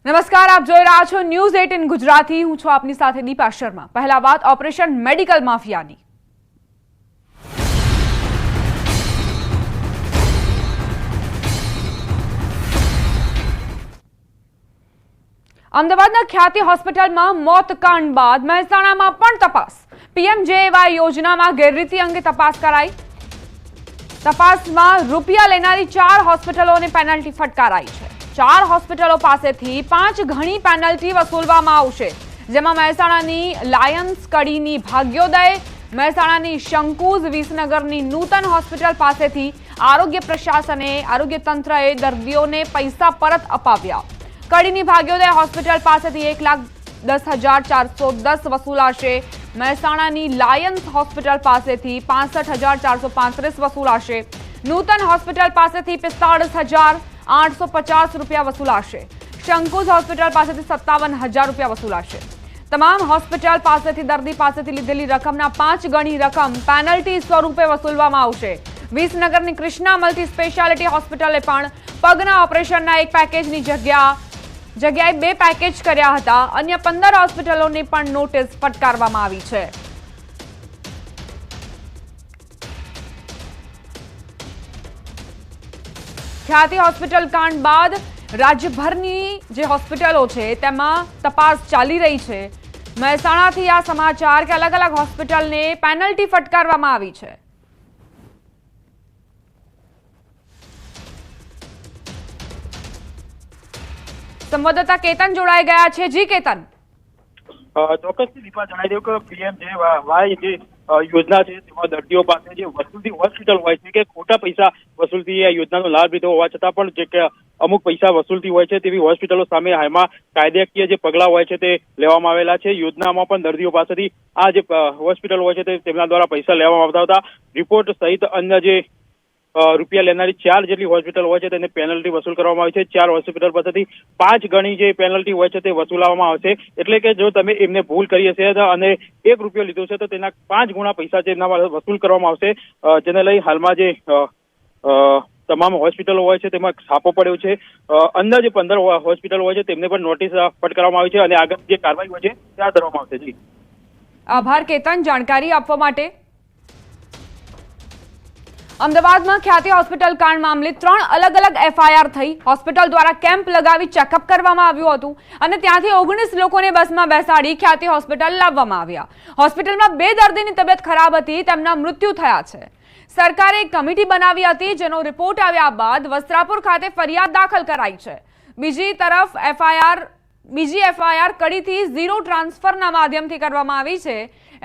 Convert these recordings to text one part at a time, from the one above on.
નમસ્કાર, આપ જોઈ રહ્યા છો ન્યૂઝ 18 ગુજરાતી। હું છું આપની સાથે દીપા શર્મા। પહેલા વાત ઓપરેશન મેડિકલ માફિયાની। અમદાવાદના ખ્યાતિ હોસ્પિટલમાં મોતકાંડ બાદ મહેસાણામાં પણ તપાસ। પીએમજેએવાય યોજનામાં ગેરરીતિ અંગે તપાસ કરાઈ। તપાસમાં રૂપિયા લેનારી 4 હોસ્પિટલોને પેનલ્ટી ફટકારાઈ છે। 4 હોસ્પિટલો પાસેથી 5 ગણી પેનલ્ટી વસૂલવામાં આવશે, જેમાં મહેસાણાની લાયન્સ, કડીની ભાગ્યોદય, મહેસાણાની શંકુઝ, વિસનગરની નૂતન હોસ્પિટલ પાસેથી આરોગ્ય પ્રશાસને, આરોગ્ય તંત્રએ દર્દીઓને પૈસા પરત અપાવ્યા। કડીની ભાગ્યોદય હોસ્પિટલ પાસેથી 1,10,410 વસૂલાશે। મહેસાણાની લાયન્સ હોસ્પિટલ પાસેથી 65,435 વસૂલાશે। નૂતન હોસ્પિટલ પાસેથી 45,850 રૂપિયા વસૂલાશે। શંકુઝ હોસ્પિટલ પાસેથી 57,000 રૂપિયા વસૂલાશે। તમામ હોસ્પિટલ પાસેથી દર્દી પાસેથી લીધેલી રકમના 5 ગણી રકમ પેનલ્ટી સ્વરૂપે વસૂલવામાં આવશે। વિસનગરની કૃષ્ણા મલ્ટી સ્પેશિયાલિટી હોસ્પિટલે પણ પગના ઓપરેશનના એક પેકેજની જગ્યાએ 2 પેકેજ કર્યા હતા। અન્ય 15 હોસ્પિટલોને પણ નોટિસ ફટકારવામાં આવી છે। ખ્યાતિ હોસ્પિટલ કાંડ બાદ રાજ્યભરની જે હોસ્પિટલો છે તેમાં તપાસ ચાલી રહી છે। મહેસાણાથી આ સમાચાર કે અલગ અલગ હોસ્પિટલને પેનલ્ટી ફટકારવામાં આવી છે। સંવાદદાતા કેતન જોડાઈ ગયા છે। જી કેતન। ચોક્કસથી દીપા જણાવી દઉં કે પીએમજેવાય જે યોજના છે તેમાં દર્દીઓ પાસે જે વસૂલતી હોસ્પિટલ હોય છે કે ખોટા પૈસા વસૂલતી આ યોજનાનો લાભ લીધો હોવા છતાં પણ જે કે અમુક પૈસા વસૂલતી હોય છે તેવી હોસ્પિટલો સામે હાલમાં કાયદાકીય જે પગલાં હોય છે તે લેવામાં આવેલા છે। યોજનામાં પણ દર્દીઓ પાસેથી આ જે હોસ્પિટલ હોય છે તેમના દ્વારા પૈસા લેવામાં આવતા હતા। રિપોર્ટ સહિત અન્ય જે રૂપિયા લેનારી 4 જેટલી હોસ્પિટલ હોય છે તેને પેનલ્ટી વસૂલ કરવામાં આવી છે। 4 હોસ્પિટલ પાસેથી 5 ગણી જે પેનલ્ટી હોય છે તે વસૂલવામાં આવશે। એટલે કે જો તમે એમને ભૂલ કરી હશે અને 1 રૂપિયો લીધો છે તો તેના 5 ગુણા પૈસા છે એના વસૂલ કરવામાં આવશે। જેને લઈ હાલમાં જે તમામ હોસ્પિટલો હોય છે તેમાં છાપો પડ્યો છે। અન્ય જે 15 હોસ્પિટલ હોય છે તેમને પણ નોટિસ ફટકારવામાં આવી છે અને આગળ જે કાર્યવાહી હોય છે તે હાથ ધરવામાં આવશે। જી આભાર કેતન જાણકારી આપવા માટે। અમદાવાદમાં ખ્યાતિ હોસ્પિટલ કાંડ મામલે 3 અલગ અલગ એફઆઈઆર થઈ। હોસ્પિટલ દ્વારા કેમ્પ લગાવી ચેકઅપ કરવામાં આવ્યું હતું અને ત્યાંથી 19 લોકોને બસમાં બેસાડી ખ્યાતિ હોસ્પિટલ લાવવામાં આવ્યા। હોસ્પિટલમાં 2 દર્દીની તબિયત ખરાબ હતી, તેમના મૃત્યુ થયા છે। સરકારે એક કમિટી બનાવી હતી, જેનો રિપોર્ટ આવ્યા બાદ વસ્ત્રાપુર ખાતે ફરિયાદ દાખલ કરાઈ છે। બીજી તરફ બીજી એફઆઈઆર કડીથી ઝીરો ટ્રાન્સફરના માધ્યમથી કરવામાં આવી છે।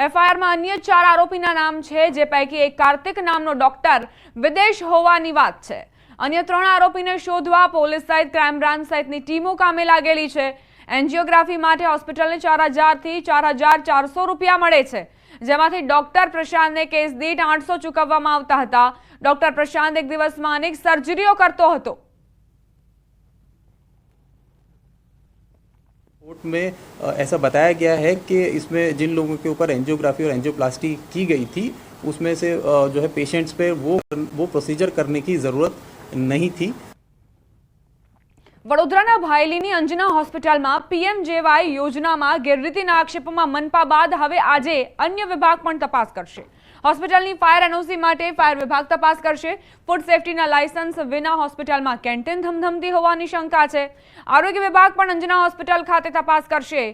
એફઆઈઆરમાં અન્ય 4 આરોપીના નામ છે, જે પૈકી એક કાર્તિક નામનો ડોક્ટર વિદેશ હોવાની વાત છે। અન્ય 3 આરોપીને શોધવા પોલીસ સહિત ક્રાઇમ બ્રાન્ચ સહિતની ટીમો કામે લાગેલી છે। એન્જિયોગ્રાફી માટે હોસ્પિટલને 4,000 થી 4,400 રૂપિયા મળે છે, જેમાંથી ડોક્ટર પ્રશાંતને કેસ દીઠ 800 ચૂકવવામાં આવતા હતા। ડોક્ટર પ્રશાંત એક દિવસમાં અનેક સર્જરીઓ કરતો હતો। रिपोर्ट में ऐसा बताया गया है कि इसमें जिन लोगों के ऊपर एंजियोग्राफी और एंजियोप्लास्टी की गई थी उसमें से जो है पेशेंट्स पे वो प्रोसीजर करने की ज़रूरत नहीं थी। વડોદરાના ભાયલીની અંજના હોસ્પિટલમાં પીએમજેવાય યોજનામાં ગેરરીતિના આક્ષેપોમાં મનપા બાદ હવે આજે અન્ય વિભાગ પણ તપાસ કરશે। હોસ્પિટલની ફાયર એનઓસી માટે ફાયર વિભાગ તપાસ કરશે। ફૂડ સેફટીના લાયસન્સ વિના હોસ્પિટલમાં કેન્ટીન ધમધમતી હોવાની શંકા છે। આરોગ્ય વિભાગ પણ અંજના હોસ્પિટલ ખાતે તપાસ કરશે।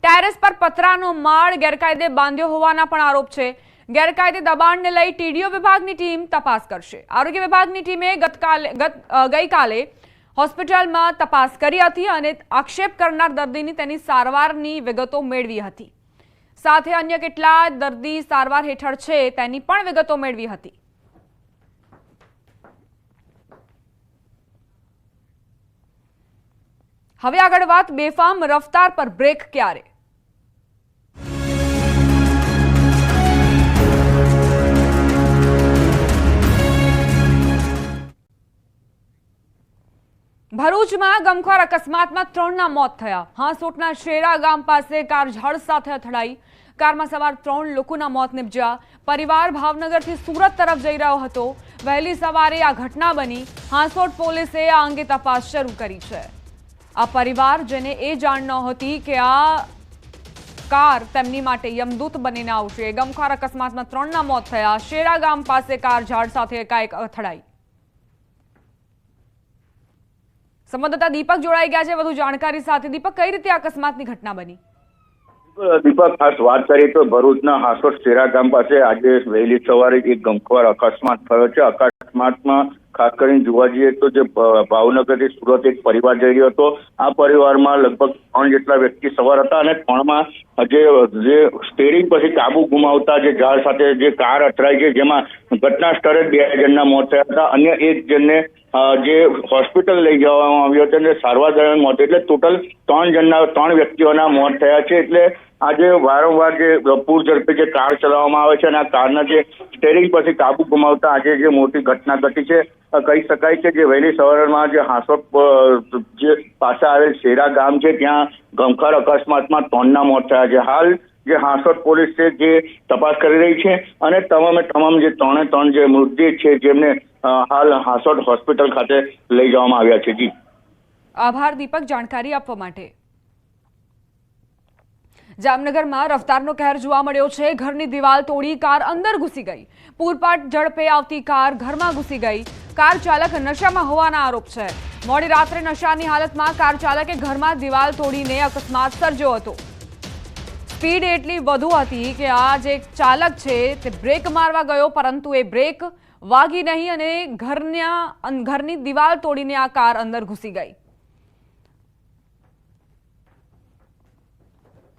ટેરેસ પર પતરાનો માળ ગેરકાયદે બાંધ્યો હોવાના પણ આરોપ છે। ગેરકાયદે દબાણને લઈ ટીડીઓ વિભાગની ટીમ તપાસ કરશે। આરોગ્ય વિભાગની ટીમે ગઈકાલે હોસ્પિટલમાં તપાસ કરી હતી અને આક્ષેપ કરનાર દર્દીની તેની સારવારની વિગતો મેળવી હતી। સાથે અન્ય કેટલા દર્દી સારવાર હેઠળ છે તેની પણ વિગતો મેળવી હતી। હવે આગળ વાત બેફામ રફતાર પર બ્રેક ક્યારે? ભરૂચમાં ગમખ્વાર અકસ્માતમાં 3ના મોત થયા। હાંસોટના શેરા ગામ પાસે કાર ઝાડ સાથે અથડાઈ। કારમાં સવાર 3 લોકોના મોત નિપજ્યા। પરિવાર ભાવનગરથી સુરત તરફ જઈ રહ્યો હતો। વહેલી સવારે આ ઘટના બની। હાંસોટ પોલીસે આ અંગે તપાસ શરૂ કરી છે। આ પરિવાર જેને એ જાણ નહોતી કે આ કાર તેમની માટે યમદૂત બનીને આવશે। ગમખ્વાર અકસ્માતમાં 3ના મોત થયા। શેરા ગામ પાસે કાર ઝાડ સાથે એકાએક અથડાઈ। સંવાદદાતા દીપક જોડાઈ ગયા છે વધુ જાણકારી સાથે। દીપક, કઈ રીતે અકસ્માતની ઘટના બની? દીપક, ખાસ વાત કરીએ તો ભરૂચના હાસોટ શેરા ગામ પાસે આજે વહેલી સવારે એક ગમખ્વાર અકસ્માત થયો છે। અકસ્માતમાં ખાસ કરીને જોવા જઈએ તો જે ભાવનગરથી સુરત એક પરિવાર જઈ રહ્યો હતો। આ પરિવારમાં લગભગ 3 જેટલા વ્યક્તિ સવાર હતા અને 3માં જે સ્ટીયરિંગ પછી કાબુ ગુમાવતા જે ઝાડ સાથે જે કાર અથડાઈ છે, જેમાં ઘટના સ્થળે 2 જણના મોત થયા હતા। અન્ય 1 જણને જે હોસ્પિટલ લઈ જવામાં આવ્યો હતો અને સારવાર દરમિયાન મોત, એટલે ટોટલ 3 વ્યક્તિઓના મોત થયા છે। એટલે આજે વારંવાર જે પૂર ઝડપે જે કાર ચલાવવામાં આવે છે અને આ કારના જે સ્ટીયરિંગ પછી કાબુ ગુમાવતા આજે જે મોટી ઘટના ઘટી છે। કહી શકાય છે કે વહેલી સવારમાં જે હાસોટ જે પાસે આવેલ શેરા ગામ છે, ત્યાં ગમખ્વાર અકસ્માતમાં 3ના મોત થયા છે। હાલ જે હાસોટ પોલીસ છે જે તપાસ કરી રહી છે અને તમામ જે 3 જે મૃતદેહ છે જેમને હાલ હાસોટ હોસ્પિટલ ખાતે લઈ જવામાં આવ્યા છે। જી, આભાર દીપક જાણકારી આપવા માટે। જામનગરમાં રફતારનો કહેર જોવા મળ્યો છે। ઘરની દિવાલ તોડી કાર અંદર ઘૂસી ગઈ। પૂરપાટ ઝડપે આવતી કાર ઘરમાં ઘૂસી ગઈ। કાર ચાલક નશામાં હોવાના આરોપ છે। મોડી રાત્રે નશાની હાલતમાં કાર ચાલકે ઘરમાં દિવાલ તોડીને અકસ્માત સર્જ્યો હતો। સ્પીડ એટલી વધુ હતી કે આ જે ચાલક છે તે બ્રેક મારવા ગયો, પરંતુ એ બ્રેક વાગી નહીં અને ઘરની દિવાલ તોડીને આ કાર અંદર ઘૂસી ગઈ।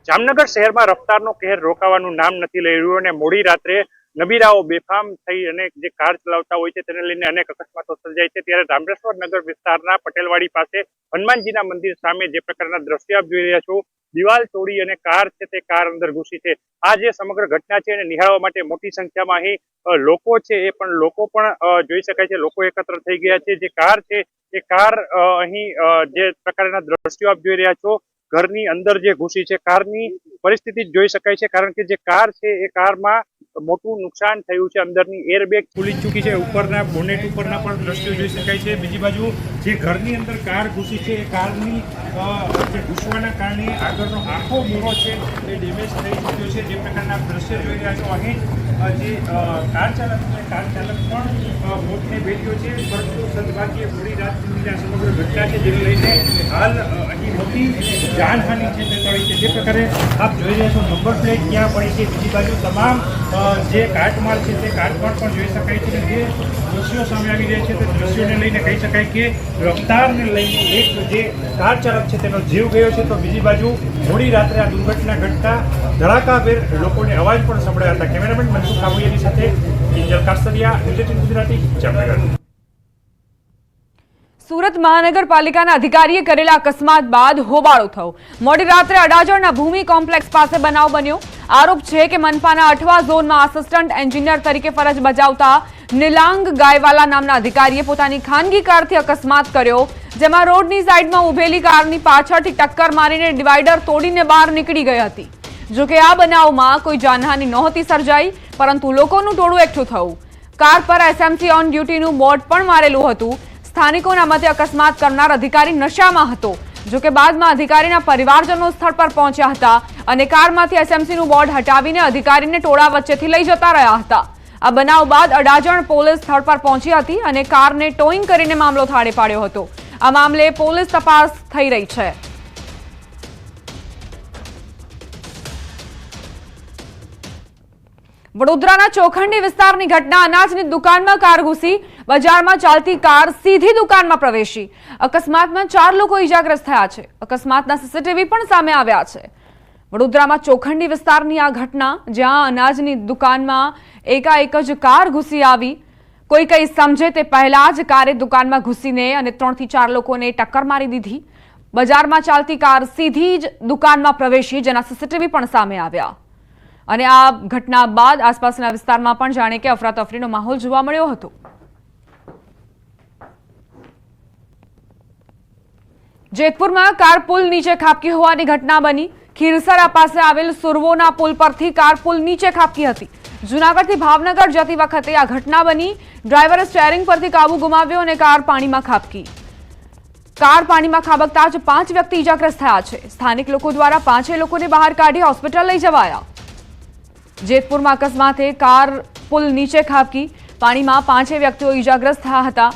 જામનગર શહેરમાં રફતારનો કહેર રોકાવાનું નામ નથી લઈ રહ્યું અને મોડી રાત્રે નબીરાઓ બેફામ થઈ અને જે કાર ચલાવતા હોય છે તેને લઈને અનેક અકસ્માતો સર્જાય છે। ત્યારે રામરેશ્વર નગર વિસ્તારના પટેલવાડી પાસે હનુમાનજીના મંદિર સામે જે પ્રકારના દ્રશ્યો આપ જોઈ રહ્યા છો, દિવાલ તોડી અને કાર છે તે કાર અંદર ઘૂસી છે। આ જે સમગ્ર ઘટના છે એને નિહાળવા માટે મોટી સંખ્યામાં અહીં લોકો છે એ પણ લોકો પણ જોઈ શકાય છે, લોકો એકત્ર થઈ ગયા છે। જે કાર છે એ કાર અહીં જે પ્રકારના દ્રશ્યો આપ જોઈ રહ્યા છો, ઘરની અંદર જે ઘૂસી છે, કારની પરિસ્થિતિ જોઈ શકાય છે, કારણ કે જે કાર છે એ કારમાં મોટું નુકસાન થયું છે। અંદરની એરબેગ ખુલી ચૂકી છે, ઉપરના બોનેટ ઉપરના પણ દ્રશ્યો જોઈ શકાય છે। બીજી બાજુ જે ઘરની અંદર કાર ઘૂસી છે એ કારની જે ઘૂસવાના કારણે આગળનો આખો મૂરો છે એ ડેમેજ થઈ ચૂક્યો છે। જે પ્રકારના દ્રશ્યો જોઈ રહ્યા છો, અહીં જે કાર ચાલક પણ મોતને ભેટ્યો છે, પરંતુ સદભાગ્યે મોડી રાતની આ સમગ્ર ઘટના છે જેને લઈને હાલ અહીં મોટી જાનહાનિ છે તે ટળી છે। જે પ્રકારે આપ જોઈ રહ્યા છો, નંબર પ્લેટ ક્યાં પડી છે, બીજી બાજુ તમામ જે કાટમાળ છે તે કાટમાળ પણ જોઈ શકાય છે। જે દ્રશ્યો સામે આવી રહ્યા છે તે દ્રશ્યોને લઈને કહી શકાય કે રફતારને લઈને એક જે કાર ચાલક છે તેનો જીવ ગયો છે, તો બીજી બાજુ મોડી રાત્રે આ દુર્ઘટના ઘટતા ધડાકાભેર લોકોને અવાજ પણ સંભળાયા હતા। કેમેરામેન મનસુખ કાબુયાની સાથે કિંજલ કાસ્તરિયા, ન્યૂઝ18 ગુજરાતી, જામનગર। સુરત મહાનગરપાલિકાના અધિકારીએ કરેલા અકસ્માત બાદ હોબાળો થયો। મોડી રાત્રે અડાજણના ભૂમિ કોમ્પ્લેક્સ પાસે બનાવ બન્યો। આરોપ છે કે મનપાના 8મા ઝોનમાં આસિસ્ટન્ટ એન્જિનિયર તરીકે ફરજ બજાવતા નિલાંગ ગાયવાલા નામના અધિકારીએ પોતાની ખાનગી કારથી અકસ્માત કર્યો, જેમાં રોડની સાઈડમાં ઉભેલી કારની પાછળથી ટક્કર મારીને ડિવાઈડર તોડીને બહાર નીકળી ગઈ હતી। જોકે આ બનાવમાં કોઈ જાનહાનિ નહોતી સર્જાઈ, પરંતુ લોકોનું ટોળું એકઠું થયું। કાર પર એસએમસી ઓન ડ્યુટીનું બોર્ડ પણ મારેલું હતું। સ્થાનિકોના મતે અકસ્માત કરનાર અધિકારી નશામાં હતો। જોકે બાદમાં અધિકારીના પરિવારજનો સ્થળ પર પહોંચ્યા હતા અને કારમાંથી એસએમસીનું બોર્ડ હટાવીને અધિકારીને ટોળા વચ્ચેથી લઈ જતા રહ્યા હતા। આ બનાવ બાદ અડાજણ પોલીસ સ્થળ પર પહોંચી હતી અને કારને ટોઈંગ કરીને મામલો થાળે પાડ્યો હતો। આ મામલે પોલીસ તપાસ થઈ રહી છે। વડોદરાના ચોખંડી વિસ્તારની ઘટના। અનાજની દુકાનમાં કાર ઘૂસી બજારમાં ચાલતી કાર સીધી દુકાનમાં પ્રવેશી। અકસ્માતમાં 4 લોકો ઈજાગ્રસ્ત થયા છે। અકસ્માતના સીસીટીવી પણ સામે આવ્યા છે। વડોદરામાં ચોખંડી વિસ્તારની આ ઘટના, જ્યાં અનાજની દુકાનમાં એકાએક જ કાર ઘૂસી આવી। કોઈ કંઈ સમજે તે પહેલા જ કારે દુકાનમાં ઘૂસીને અને 3 થી 4 લોકોને ટક્કર મારી દીધી। બજારમાં ચાલતી કાર સીધી જ દુકાનમાં પ્રવેશી, જેના સીસીટીવી પણ સામે આવ્યા। અને આ ઘટના બાદ આસપાસના વિસ્તારમાં પણ જાણે કે અફરાતફરીનો માહોલ જોવા મળ્યો હતો। જેતપુરમાં કાર પુલ નીચે ખાબકી હોવાની ઘટના બની। ખીરસરા પાસે આવેલ સુરવોના પુલ પરથી કાર પુલ નીચે ખાબકી હતી। જૂનાગઢથી ભાવનગર જતી વખતે આ ઘટના બની। ડ્રાઈવરે સ્ટીયરિંગ પરથી કાબુ ગુમાવ્યો અને કાર પાણીમાં ખાબકી। કાર પાણીમાં ખાબકતા જ 5 વ્યક્તિ ઇજાગ્રસ્ત થયા છે। સ્થાનિક લોકો દ્વારા 5 લોકોને બહાર કાઢી હોસ્પિટલ લઈ જવાયા। જેતપુરમાં અકસ્માતે કાર પુલ નીચે ખાબકી, પાણીમાં 5 વ્યક્તિઓ ઇજાગ્રસ્ત થયા હતા।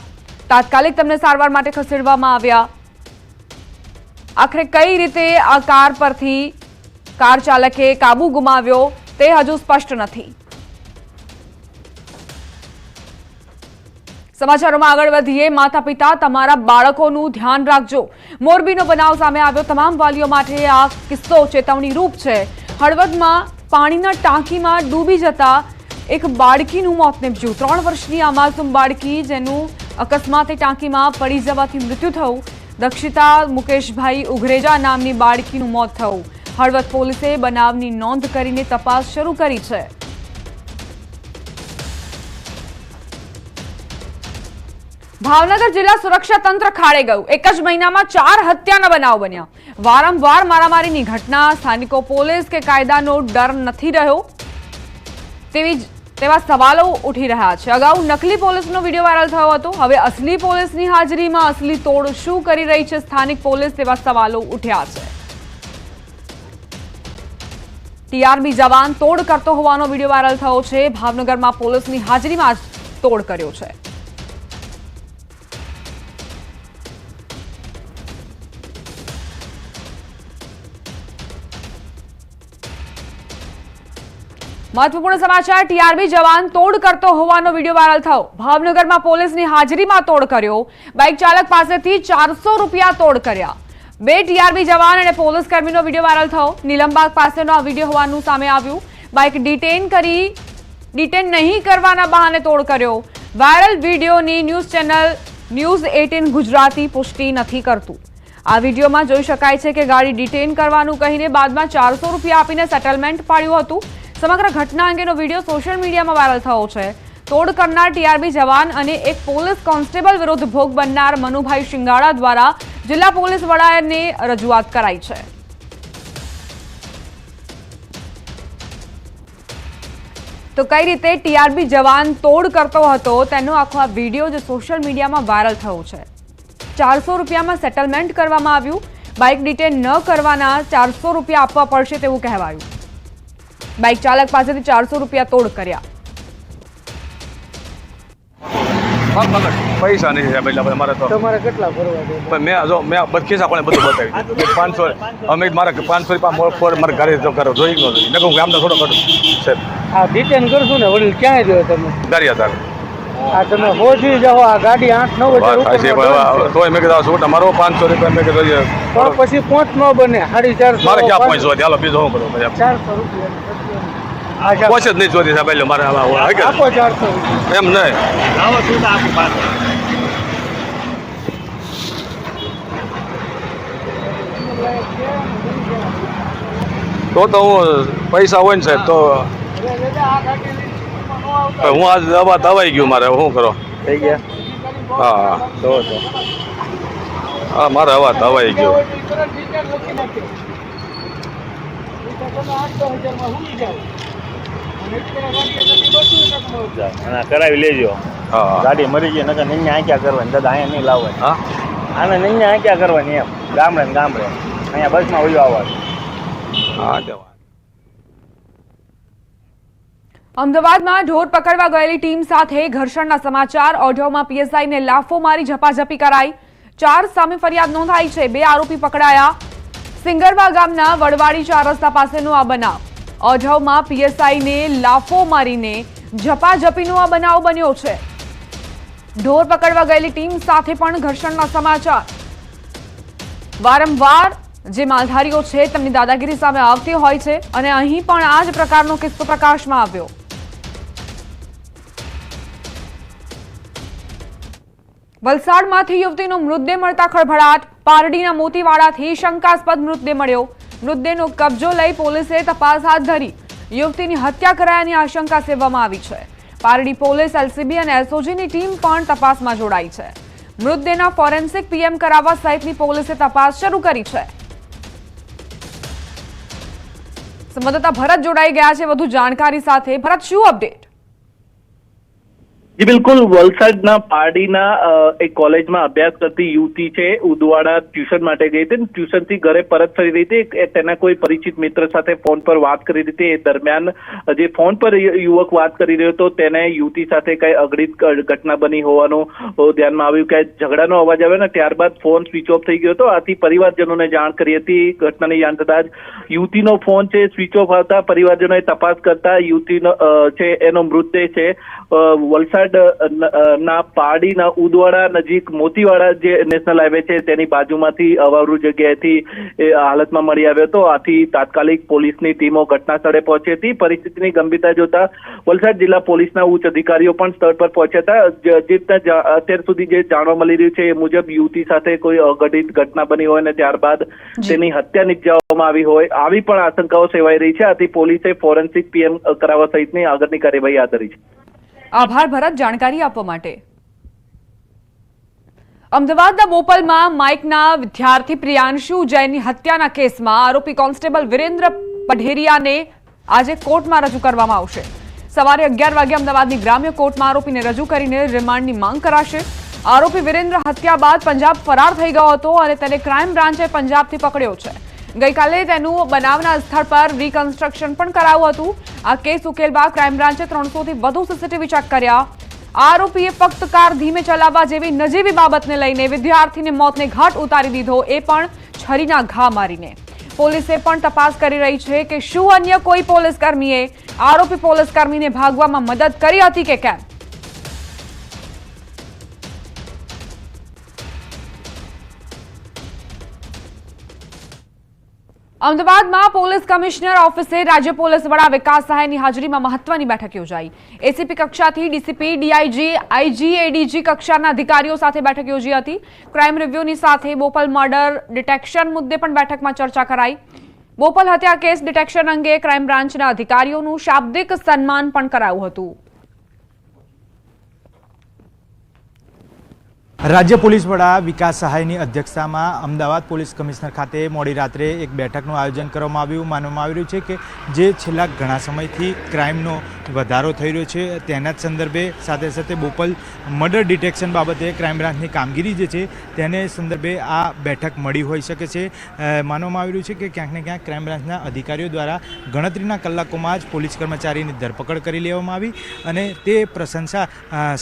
તાત્કાલિક તેમને સારવાર માટે ખસેડવામાં આવ્યા। આખરે કઈ રીતે આ કાર પરથી કાર ચાલકે કાબુ ગુમાવ્યો તે હજુ સ્પષ્ટ નથી। સમાચારોમાં આગળ વધીએ। માતા પિતા તમારા બાળકોનું ધ્યાન રાખજો। મોરબીનો બનાવ સામે આવ્યો। તમામ વાલીઓ માટે આ કિસ્સો ચેતવણી રૂપ છે। હળવદમાં પાણીના ટાંકીમાં ડૂબી જતા એક બાળકીનું મોત નીપજ્યું। 3 વર્ષની આ માસૂમ બાળકી જેનું અકસ્માતે ટાંકીમાં પડી જવાથી મૃત્યુ થયું। દક્ષિતા મુકેશભાઈ ઉઘરેજા નામની બાળકીનું મોત થયું। હળવદ પોલીસે બનાવની નોંધ કરીને તપાસ શરૂ કરી છે। ભાવનગર જિલ્લા સુરક્ષા તંત્ર ખાડે ગયું। એક જ મહિનામાં 4 હત્યાના બનાવ બન્યા। વારંવાર મારામારીની ઘટના। સ્થાનિકો પોલીસ કે કાયદાનો ડર નથી રહ્યો તેવા સવાલો ઉઠી રહ્યા છે। અગાઉ નકલી પોલીસનો વિડીયો વાયરલ થયો હતો। હવે અસલી પોલીસની હાજરીમાં અસલી તોડ શું કરી રહી છે સ્થાનિક પોલીસ તેવા સવાલો ઉઠ્યા છે। ટીઆરબી જવાન તોડ કરતો હોવાનો વિડીયો વાયરલ થયો છે। ભાવનગરમાં પોલીસની હાજરીમાં જ તોડ કર્યો છે। महत्वपूर्ण समाचार। टीआरबी जवान तोड़ करतो होवानो वीडियो वायरल थयो। भावनगर में पुलिस की हाजरी में तोड़ कर्यो। बाइक चालक पासेथी 400 रुपया तोड़ कर्या। 2 टीआरबी जवान और पुलिस कर्मीनो वीडियो वायरल थयो। नीलमबाग पासेनो आ वीडियो होवानुं सामे आव्युं। बाइक डिटेन नहीं करवाना बहाने तोड़ कर्यो। वायरल वीडियोनी न्यूज चैनल न्यूज 18 गुजराती पुष्टि नहीं करतुं। आ वीडियो में जोई शकाय छे के गाड़ी डिटेन करवानुं कहीने बादमां 400 रुपया आपीने सेटलमेंट पाड्युं हतुं। समग्र घटना अंगेनो वीडियो सोशल मीडिया में वायरल थयो छे। तोड़ करनार टीआरबी जवान अने एक पोलीस कोन्स्टेबल विरुद्ध भोग बननार मनुभाई शिंगाड़ा द्वारा जिला पोलीस वडाने रजूआत कराई छे। तो कई रीते टीआरबी जवान तोड़ करतो हतो तेनो आखो आ विडियो जो सोशल मीडिया में वायरल थयो छे। 400 रुपया में सेटलमेंट करवामां आव्युं। बाइक डिटेन न करवाना 400 रुपया आपवा पड़शे तेवुं कहेवायुं। बाइक चालक पासेथी 400 रुपया तोड़ कर्या। પૈસા નહીં સાહેબ એટલે અમારે તો તમારે કેટલા ભરવા દે? પણ મેં ખિસ્સા કોને બધું બતાવી દીધું 500 અમે મારા 500 રૂપિયા મારા ઘરે જો કરો જોઈ ન જોઈ નકર હું ગામનો થોડો કરું સાહેબ આ ડિટેન કરશું ને વડીલ ક્યાં રહ્યો તમે? ગારિયા આ તમે હોજી જાઓ આ ગાડી 8-9 હજાર વાત છે ઉપર તોય મેં કીધું છોટા મારો 500 રૂપિયા મેં કીધું પણ પછી પહોંચ ન બને 450 મારે ક્યાં પહોંચવા ચાલો બીજો શું કરું પછી 400 રૂપિયા પહોંચે જ નહીં જોતી સાહેબ એટલે મારે આપો 400 રૂપિયા એમ નહીં લાવો શું આપો પાછો તો હું પૈસા હોય ને સાહેબ તો હું આજ દવાઈ ગયું મારે શું કરો થઈ ગયા હા તો હા મારે હવા દવાઈ ગયો કરાવી લેજો હા ગાડી મરી ગઈ નકર નૈયા આંક્યા કરવાની દાદા અહીંયા નહીં લાવવાની હા આને નૈયા આંક્યા કરવાની એમ ગામડે ને ગામડે અહીંયા બસમાં વયો આવવાનું હા જવા અમદાવાદમાં ઢોર પકડવા ગયેલી ટીમ સાથે ઘર્ષણના સમાચાર। ઓઢવમાં પીએસઆઈને લાફો મારી ઝપાઝપી કરાઈ। 4 સામે ફરિયાદ નોંધાઈ છે। 2 આરોપી પકડાયા। સિંગરવા ગામના વડવાડી 4 રસ્તા પાસેનો આ બનાવ। ઓઢવમાં પીએસઆઈને લાફો મારીને ઝપાઝપીનો આ બનાવ બન્યો છે। ઢોર પકડવા ગયેલી ટીમ સાથે પણ ઘર્ષણના સમાચાર। વારંવાર જે માલધારીઓ છે તેમની દાદાગીરી સામે આવતી હોય છે અને અહીં પણ આ જ પ્રકારનો કિસ્સો પ્રકાશમાં આવ્યો। વલસાડમાંથી યુવતીનો મૃતદેહ મળતા ખળભળાટ। પારડીના મોતીવાડાથી શંકાસ્પદ મૃતદેહ મળ્યો। મૃતદેહનો કબજો લઈ પોલીસે તપાસ હાથ ધરી। યુવતીની હત્યા કરાયાની આશંકા સેવવામાં આવી છે। પારડી પોલીસ, એલસીબી અને એસઓજીની ટીમ પણ તપાસમાં જોડાઈ છે। મૃતદેહના ફોરેન્સિક પીએમ કરાવવા સહિતની પોલીસે તપાસ શરૂ કરી છે। સંવાદદાતા ભરત જોડાઈ ગયા છે વધુ જાણકારી સાથે। ભરત, શું અપડેટ? જી બિલકુલ, વલસાડના પારડીના એક કોલેજમાં અભ્યાસ કરતી યુવતી છે, ઉદવાડા ટ્યુશન માટે ગઈ હતી. ટ્યુશનથી ઘરે પરત ફરી રહી હતી. તેના કોઈ પરિચિત મિત્ર સાથે ફોન પર વાત કરી હતી. એ દરમિયાન જે ફોન પર યુવક વાત કરી રહ્યો હતો તેને યુવતી સાથે કઈ અઘટિત ઘટના બની હોવાનું ધ્યાનમાં આવ્યું. કે ઝઘડાનો અવાજ આવ્યો ને ત્યારબાદ ફોન સ્વિચ ઓફ થઈ ગયો હતો. આથી પરિવારજનોને જાણ કરી હતી. ઘટનાની જાણ થતાં જ યુવતીનો ફોન છે સ્વિચ ઓફ આવતા પરિવારજનોએ તપાસ કરતા યુવતીનો છે એનો મૃતદેહ છે વલસાડ ના પારડીના ઉદવાડા નજીક મોતીવાડા જે નેશનલ હાઈવે છે તેની બાજુમાંથી અવાવરૂ જગ્યાએથી હાલતમાં મળી આવ્યો હતો. આથી તાત્કાલિક પોલીસની ટીમો ઘટના સ્થળે પહોંચી હતી. પરિસ્થિતિની ગંભીરતા જોતા વલસાડ જિલ્લા પોલીસના ઉચ્ચ અધિકારીઓ પણ સ્થળ પર પહોંચ્યા હતા. અત્યાર સુધી જે જાણવા મળી રહ્યું છે એ મુજબ યુવતી સાથે કોઈ અઘટિત ઘટના બની હોય ને ત્યારબાદ તેની હત્યા નિપજાવવામાં આવી હોય આવી પણ આશંકાઓ સેવાઈ રહી છે. આથી પોલીસે ફોરેન્સિક પીએમ કરાવવા સહિતની આગળની કાર્યવાહી હાથ ધરી છે. આભાર ભરત, જાણકારી આપવા માટે. અમદાવાદના બોપલમાં માઇકના વિદ્યાર્થી પ્રિયાંશુ જૈનની હત્યાના કેસમાં આરોપી કોન્સ્ટેબલ વિરેન્દ્ર પઢેરિયાને આજે કોર્ટમાં રજૂ કરવામાં આવશે. સવારે 11 વાગે અમદાવાદની ગ્રામ્ય કોર્ટમાં આરોપીને રજૂ કરીને રિમાન્ડની માંગ કરાશે. આરોપી વિરેન્દ્ર હત્યા બાદ પંજાબ ફરાર થઈ ગયો હતો અને તેને ક્રાઇમ બ્રાન્ચે પંજાબથી પકડ્યો છે. ગઈકાલે તેનું બનાવના સ્થળ પર રિકન્સ્ટ્રક્શન પણ કરાયું હતું. આ કેસ ઉકેલવા ક્રાઇમ બ્રાન્ચે 300 થી વધુ સીસીટીવી ચેક કર્યા. આરોપીએ ફક્ત કાર ધીમે ચલાવવા જેવી નજીવી બાબતને લઈને વિદ્યાર્થીને મોતને ઘાટ ઉતારી દીધો, એ પણ છરીના ઘા મારીને. પોલીસે પણ તપાસ કરી રહી છે કે શું અન્ય કોઈ પોલીસકર્મીએ આરોપી પોલીસકર્મીને ભાગવામાં મદદ કરી હતી કે કેમ. અમદાવાદમાં પોલીસ કમિશનર ઓફિસે રાજ્ય પોલીસ વડા વિકાસ સહાયની હાજરીમાં મહત્વની બેઠક યોજાઈ. એસીપી કક્ષાથી ડીસીપી, ડીઆઈજી, આઈજી, એડીજી કક્ષાના અધિકારીઓ સાથે બેઠક યોજી હતી. ક્રાઇમ રિવ્યુની સાથે બોપલ મર્ડર ડિટેક્શન મુદ્દે પણ બેઠકમાં ચર્ચા કરાઈ. બોપલ હત્યા કેસ ડિટેક્શન અંગે ક્રાઇમ બ્રાન્ચના અધિકારીઓનું શાબ્દિક સન્માન પણ કરાયું હતું. રાજ્ય પોલીસ વડા વિકાસ સહાયની અધ્યક્ષતામાં અમદાવાદ પોલીસ કમિશનર ખાતે મોડી રાત્રે એક બેઠકનું આયોજન કરવામાં આવ્યું. માનવામાં આવી રહ્યું છે કે જે છેલ્લા ઘણા સમયથી ક્રાઇમનો વધારો થઈ રહ્યો છે તેના જ સંદર્ભે સાથે સાથે બોપલ મર્ડર ડિટેક્શન બાબતે ક્રાઇમ બ્રાન્ચની કામગીરી જે છે તેને સંદર્ભે આ બેઠક મળી હોઈ શકે છે. માનવામાં આવી રહ્યું છે કે ક્યાંક ને ક્યાંક ક્રાઇમ બ્રાન્ચના અધિકારીઓ દ્વારા ગણતરીના કલાકોમાં જ પોલીસ કર્મચારીની ધરપકડ કરી લેવામાં આવી અને તે પ્રશંસા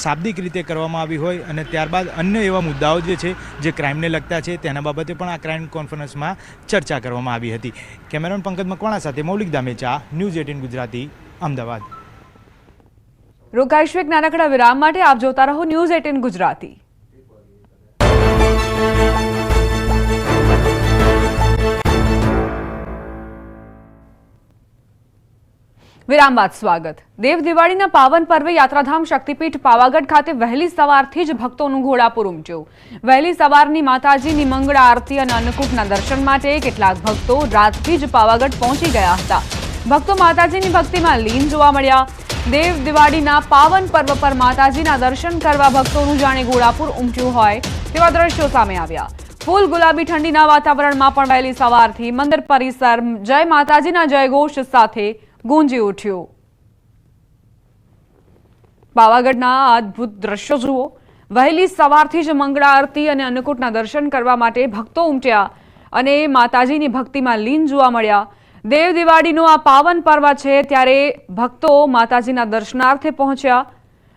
શાબ્દિક રીતે કરવામાં આવી હોય અને ત્યારબાદ અન્ય એવા મુદ્દાઓ જે છે જે ક્રાઇમને લગતા છે તેના બાબતે પણ આ ક્રાઇમ કોન્ફરન્સમાં ચર્ચા કરવામાં આવી હતી. કેમેરામેન પંકજ મકવાણા સાથે મૌલિક દામેચા, ન્યૂઝ 18 ગુજરાતી, અમદાવાદ. રોકાઈશું એક નાનકડા વિરામ માટે. આપ જોતા રહો ન્યૂઝ 18 ગુજરાતી. વિરામ બાદ સ્વાગત. દેવ દિવાળીના પાવન પર્વે યાત્રાધામ શક્તિપીઠ પાવાગઢ ખાતે વહેલી સવારથી જ ભક્તોનું ઘોડાપુર ઉમટ્યું. વહેલી સવારની માતાજીની મંગળા આરતી અને અન્નકૂટના દર્શન માટે કેટલાક ભક્તો રાતથી જ પાવાગઢ પહોંચી ગયા હતા. ભક્તો માતાજીની ભક્તિમાં લીન જોવા મળ્યા. દેવ દિવાળીના પાવન પર્વ પર માતાજીના દર્શન કરવા ભક્તોનું જાણે ઘોડાપુર ઉમટ્યું હોય તેવા દ્રશ્યો સામે આવ્યા. ફૂલ ગુલાબી ઠંડીના વાતાવરણમાં પણ વહેલી સવારથી મંદિર પરિસર જય માતાજીના જયઘોષ સાથે ગુંજી ઉઠ્યું. પાવાગઢના અદ્ભુત દ્રશ્યો જુઓ. વહેલી સવારથી જ મંગળા આરતી અને અન્નકૂટના દર્શન કરવા માટે ભક્તો ઉમટ્યા અને માતાજીની ભક્તિમાં લીન જોવા મળ્યા. દેવ દિવાળીનો આ પાવન પર્વ છે ત્યારે ભક્તો માતાજીના દર્શનાર્થે પહોંચ્યા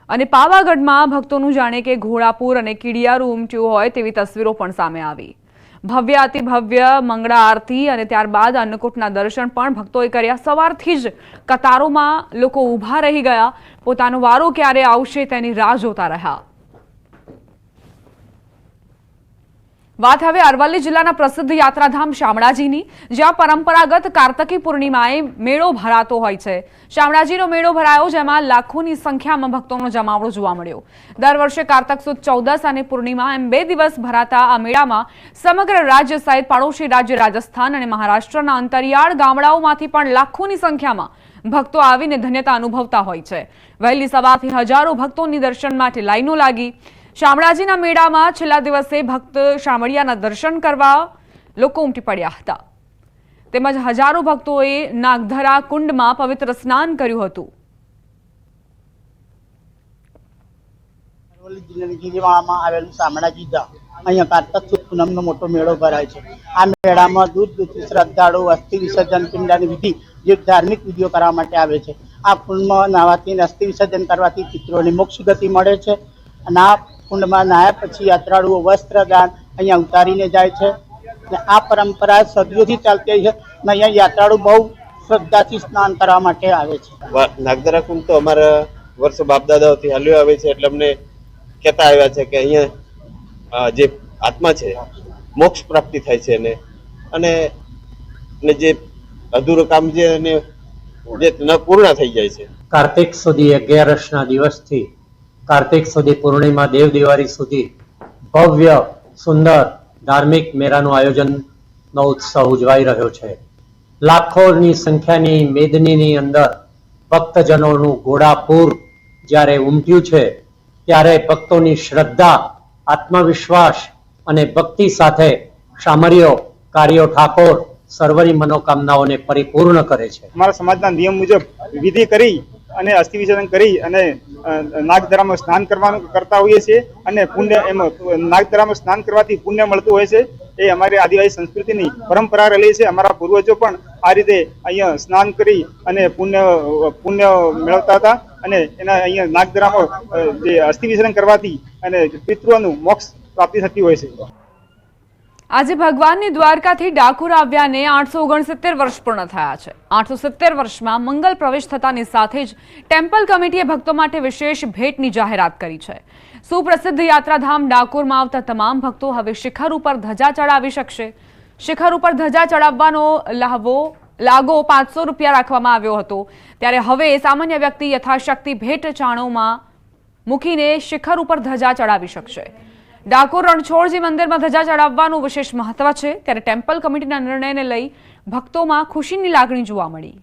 અને પાવાગઢમાં ભક્તોનું જાણે કે ઘોડાપુર અને કીડિયારું ઉમટ્યું હોય તેવી તસવીરો પણ સામે આવી. ભવ્ય અતિ ભવ્ય મંગળા આરતી અને ત્યારબાદ અન્નકૂટના દર્શન પણ ભક્તોએ કર્યા. સવારથી જ કતારોમાં લોકો ઊભા રહી ગયા. પોતાનો વારો ક્યારે આવશે તેની રાહ જોતા રહ્યા. વાત હવે અરવલ્લી જિલ્લાના પ્રસિદ્ધ યાત્રાધામ શામળાજીની, જ્યાં પરંપરાગત કાર્તકી પૂર્ણિમાએ મેળો ભરાતો હોય છે. શામળાજીનો મેળો ભરાયો જેમાં લાખોની સંખ્યામાં ભક્તોનો જમાવડો જોવા મળ્યો. દર વર્ષે કારતક સુદ 14 અને પૂર્ણિમા એમ 2 દિવસ ભરાતા આ મેળામાં સમગ્ર રાજ્ય સહિત પડોશી રાજ્ય રાજસ્થાન અને મહારાષ્ટ્રના અંતરિયાળ ગામડાઓમાંથી પણ લાખોની સંખ્યામાં ભક્તો આવીને ધન્યતા અનુભવતા હોય છે. વહેલી સવારથી હજારો ભક્તોની દર્શન માટે લાઈનો લાગી. શામળાજીના મેળામાં છેલ્લા દિવસે ભક્ત શામળિયાના દર્શન કરવા લોકો ઉમટી પડ્યા હતા. તેમજ હજારો ભક્તોએ નાગધરા કુંડમાં પવિત્ર સ્નાન કર્યું હતું. અરવલ્લી જિલ્લાની ગિરિમાળામાં આવેલું શામળાજી ધામ અહીંયા કારતક સુદ પૂનમનો મોટો મેળો ભરાય છે. આ મેળામાં દૂર દૂરથી શ્રદ્ધાળુઓ અસ્થિ વિસર્જન પિંડાની વિધિ જે ધાર્મિક વિધિઓ કરવા માટે આવે છે. આ કુંડમાં નાહવાથી અસ્થિ વિસર્જન કરવાથી પિતૃઓને મોક્ષ ગતિ મળે છે અને આ કુંડમાં નાહ્યા પછી યાત્રાળુઓ વસ્ત્રદાન અહીંયા ઉતારીને જાય છે. આ પરંપરા સદીઓથી ચાલતી છે અને અહીંયા યાત્રાળુ બહુ શ્રદ્ધાથી સ્નાન કરવા માટે આવે છે. નાગદરા કુંડ તો અમારા વર્ષો બાપ દાદાઓથી હાલ્યો આવે છે, એટલે અમને કહેતા આવ્યા છે કે અહીંયા જે આત્મા છે મોક્ષ પ્રાપ્તિ થાય છે અને જે અધૂરું કામ છે અને જે ન પૂર્ણ થઈ જાય છે. કાર્તિક સુધી 11ના દિવસથી કાર્તિક સુધી પૂર્ણિમા દેવ દિવાળી સુધી ભવ્ય સુંદર ધાર્મિક મેળાનું આયોજનનો ઉત્સવ ઉજવાઈ રહ્યો છે. લાખોની સંખ્યાની મેદનીની અંદર ભક્તજનોનું ઘોડાપૂર જ્યારે ઉમટ્યું છે ત્યારે ભક્તોની શ્રદ્ધા, આત્મવિશ્વાસ અને ભક્તિ સાથે શામળીઓ કાર્યો ઠાકોર સર્વની મનોકામનાઓને પરિપૂર્ણ કરે છે. અમારા સમાજના નિયમ મુજબ વિધિ કરી અને અસ્થિ વિસર્જન કરી અને નાગદરામાં સ્નાન કરવાનું કરતા હોઈએ છીએ અને પુણ્ય એમાં નાગદરામાં સ્નાન કરવાથી પુણ્ય મળતું હોય છે. એ અમારી આદિવાસી સંસ્કૃતિની પરંપરા રહેલી છે. અમારા પૂર્વજો પણ આ રીતે અહીંયા સ્નાન કરી અને પુણ્ય મેળવતા હતા અને એના અહીંયા નાગદરામાં જે અસ્થિ વિસર્જન કરવાથી અને પિતૃઓનું મોક્ષ પ્રાપ્તિ થતી હોય છે. આજે ભગવાનની દ્વારકાથી ડાકોર આવ્યાને 869 વર્ષ પૂર્ણ થયા છે. 870 વર્ષમાં મંગલ પ્રવેશ થતાની સાથે જ ટેમ્પલ કમિટીએ ભક્તો માટે વિશેષ ભેટની જાહેરાત કરી છે. સુપ્રસિદ્ધ યાત્રાધામ ડાકોરમાં આવતા તમામ ભક્તો હવે શિખર ઉપર ધજા ચડાવી શકશે. શિખર ઉપર ધજા ચડાવવાનો લાગો 500 રૂપિયા રાખવામાં આવ્યો હતો, ત્યારે હવે સામાન્ય વ્યક્તિ યથાશક્તિ ભેટ ચાણોમાં મૂકીને શિખર ઉપર ધજા ચડાવી શકશે. ડાકોર રણછોડજી મંદિરમાં ધજા ચડાવવાનું વિશેષ મહત્વ છે, ત્યારે ટેમ્પલ કમિટીના નિર્ણયને લઈ ભક્તોમાં ખુશીની લાગણી જોવા મળી.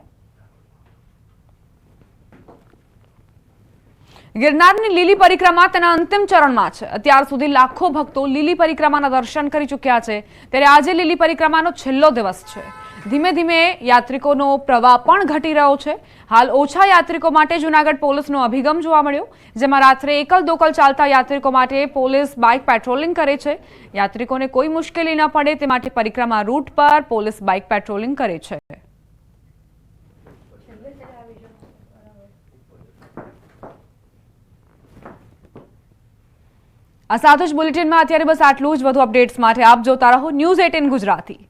ગિરનારની લીલી પરિક્રમા તેના અંતિમ ચરણમાં છે. અત્યાર સુધી લાખો ભક્તો લીલી પરિક્રમાના દર્શન કરી ચૂક્યા છે, ત્યારે આજે લીલી પરિક્રમાનો છેલ્લો દિવસ છે. ધીમે ધીમે યાત્રિકોનો પ્રવાહ પણ ઘટી રહ્યો છે. હાલ ઓછા યાત્રિકો માટે જૂનાગઢ પોલીસનો અભિગમ જોવા મળ્યો, જેમાં રાત્રે એકલ દોકલ ચાલતા યાત્રિકો માટે પોલીસ બાઇક પેટ્રોલિંગ કરે છે. યાત્રિકોને કોઈ મુશ્કેલી ન પડે તે માટે પરિક્રમા રૂટ પર પોલીસ બાઇક પેટ્રોલિંગ કરે છે. આ સાથે જ બુલેટિનમાં અત્યારે બસ આટલું જ. વધુ અપડેટ્સ માટે આપ જોતા રહો News 18 ગુજરાતી.